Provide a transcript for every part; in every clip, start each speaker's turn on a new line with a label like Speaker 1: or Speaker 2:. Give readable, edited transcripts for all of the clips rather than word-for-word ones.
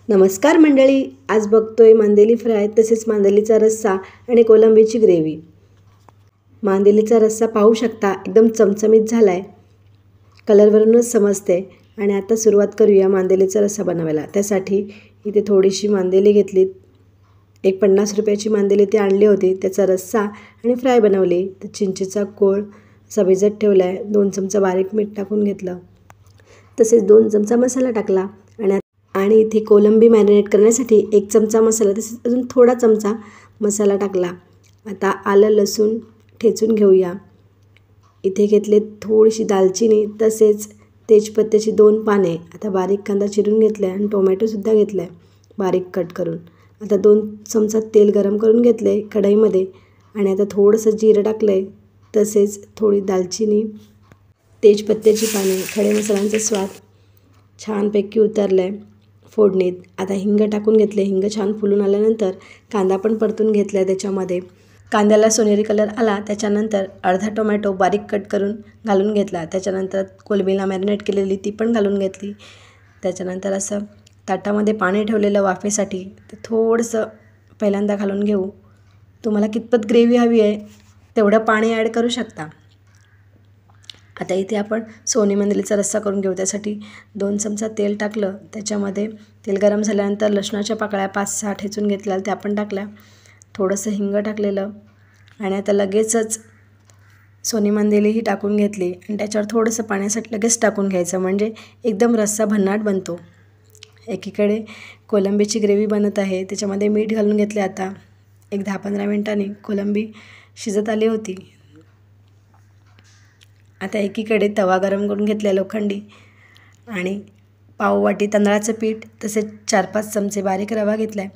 Speaker 1: नमस्कार मंडळी, आज बघतोय मांदेली फ्राय तसेच मांदेलीचा रस्सा आणि कोलंबीची ग्रेव्ही। मांदेलीचा रस्सा पाहू शकता, एकदम चमचमीत झालाय, कलरवरूनच समजते। आणि आता सुरुवात करूया मांदेलीचा रस्सा बनवायला। त्यासाठी इथे थोडीशी मांदेली घेतलीत, एक 50 रुपयाची मांदेली ती आणली होती। त्याचा रस्सा आणि फ्राय बनवली। तर चिंचेचा कोळ असा भिजत ठेवलाय, 2 चमचा बारीक मीठ टाकून घेतलं, तसेच 2 चमचा मसाला टाकला आणि इथे कोलंबी मॅरिनेट करण्यासाठी 1 चमचा मसाला, तसेच अजून थोडा चमचा मसाला टाकला। आता आलं लसूण ठेचून घेऊया। इथे घेतले थोडीशी दालचिनी, तसेच तेजपत्त्याची 2 पाने। आता बारीक कांदा चिरून घेतला आणि टोमॅटोसुद्धा घेतला आहे बारीक कट करून। आता 2 चमचा तेल गरम करून घेतले कढईमध्ये आणि आता थोडंसं जिरं टाकलं आहे, तसेच थोडी दालचिनी, तेजपत्त्याची पाने, खडे मसाल्यांचा स्वाद छानपैकी उतरला आहे फोडणीत। आता हिंग टाकून घेतले। हिंग छान फुलून आल्यानंतर कांदा पण परतून घेतला आहे त्याच्यामध्ये। कांद्याला सोनेरी कलर आला त्याच्यानंतर अर्धा टोमॅटो बारीक कट करून घालून घेतला। त्याच्यानंतर कोलंबीला मॅरिनेट केलेली ती पण घालून घेतली। त्याच्यानंतर असं ताटामध्ये पाणी ठेवलेलं वाफेसाठी, ते थोडंसं पहिल्यांदा घालून घेऊ। तुम्हाला कितपत ग्रेव्ही हवी आहे तेवढं पाणी ॲड करू शकता। आता इथे आपण सोनी मांदेलीचा रस्सा करून घेऊ। त्यासाठी 2 चमचा तेल टाकलं, त्याच्यामध्ये तेल गरम झाल्यानंतर लसणाच्या पाकळ्या 5-6 ठेचून घेतल्या त्या पण टाकल्या, थोडंसं हिंग टाकलेलं आणि आता लगेचच सोनी मांदेलीही टाकून घेतली आणि त्याच्यावर थोडंसं पाण्यासाठी लगेच टाकून घ्यायचं, म्हणजे एकदम रस्सा भन्नाट बनतो। एकीकडे कोलंबीची ग्रेव्ही बनत आहे, त्याच्यामध्ये मीठ घालून घेतले। आता एक 10-15 मिनिटांनी कोलंबी शिजत आली होती। आता एकीकडे तवा गरम करून घेतला लोखंडी आणि पाव वाटी तांदळाचं पीठ, तसेच 4-5 चमचे बारीक रवा घेतला आहे,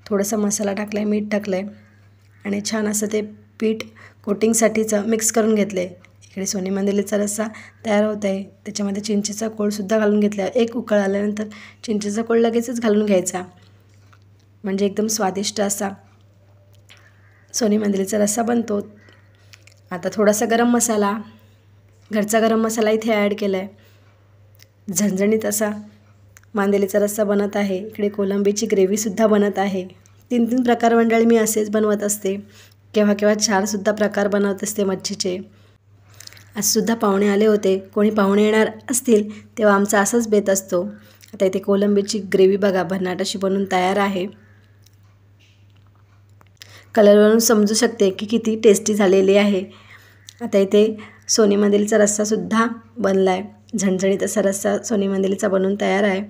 Speaker 1: थोडासा मसाला टाकला आहे, मीठ टाकलं आहे आणि छान असं ते पीठ कोटिंगसाठीचं मिक्स करून घेतलं आहे। इकडे सोनी मांदेलीचा रस्सा तयार होत आहे। त्याच्यामध्ये चिंचेचा कोळसुद्धा घालून घेतला आहे। एक उकळ आल्यानंतर चिंचेचा कोळ लगेचच घालून घ्यायचा, म्हणजे एकदम स्वादिष्ट असा सोनी मांदेलीचा रस्सा बनतो। आता थोडासा गरम मसाला, घरचा गरम मसाला इथे ॲड केला आहे। झणझणीत असा मांदेलीचा रस्सा बनत आहे। इकडे कोलंबीची ग्रेव्हीसुद्धा बनत आहे। 3-3 प्रकार मंडळी मी असेच बनवत असते, केव्हा केव्हा 4सुद्धा प्रकार बनवत असते मच्छीचे। आजसुद्धा पाहुणे आले होते, कोणी पाहुणे येणार असतील तेव्हा आमचा असाच बेत असतो। आता इथे कोलंबीची ग्रेव्ही बघा भन्नाट अशी बनून तयार आहे। कलरवरून समजू शकते की किती टेस्टी झालेली आहे। आता इथे सोनी मांदेलीचा रस्सासुद्धा बनला आहे। झणझणीत असा रस्सा सोनी मांदेलीचा बनून तयार आहे।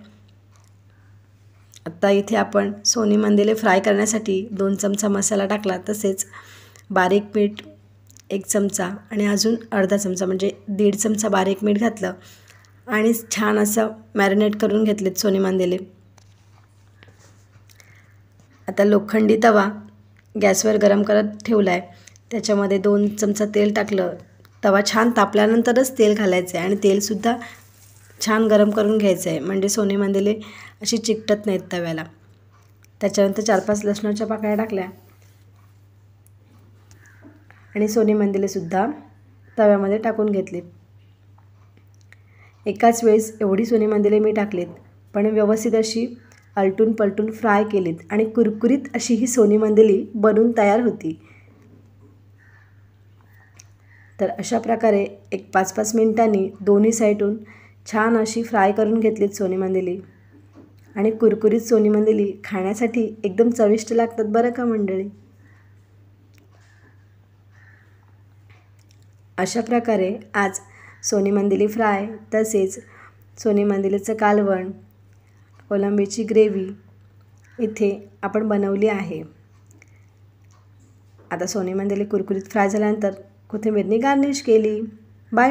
Speaker 1: आता इथे आपण सोनी मांदेली फ्राय करण्यासाठी 2 चमचा मसाला टाकला, तसेच बारीक मीठ 1 चमचा आणि अजून अर्धा चमचा म्हणजे 1.5 चमचा बारीक मीठ घातलं आणि छान असं मॅरिनेट करून घेतलेत सोनी मांदेली। आता लोखंडी तवा गॅसवर गरम करत ठेवला आहे, त्याच्यामध्ये 2 चमचा तेल टाकलं। तवा छान तापल्यानंतरच तेल घालायचं आहे आणि तेलसुद्धा छान गरम करून घ्यायचं आहे, म्हणजे सोनी मांदेली अशी चिकटत नाहीत तव्याला। त्याच्यानंतर 4-5 लसणाच्या पाकळ्या टाकल्या आणि सोनी मांदेलीसुद्धा तव्यामध्ये टाकून घेतलीत। एकाच वेळेस एवढी सोनी मांदेली मी टाकलीत, पण व्यवस्थित अशी आलटून पलटून फ्राय केलीत आणि कुरकुरीत अशी ही सोनी मांदेली बनून तयार होती। तर अशा प्रकारे एक 5-5 मिनिटांनी दोन्ही साईडून छान अशी फ्राय करून घेतलीत सोनी मांदेली आणि कुरकुरीत सोनी मांदेली खाण्यासाठी एकदम चविष्ट लागतात बरं का मंडळी। अशा प्रकारे आज सोनी मांदेली फ्राय, तसेच सोनी मांदेलीचं कालवण, कोलंबीची ग्रेव्ही इथे आपण बनवली आहे। आता सोनी मांदेली कुरकुरीत फ्राय झाल्यानंतर कोथिंबीरने गार्निश केली। बाय।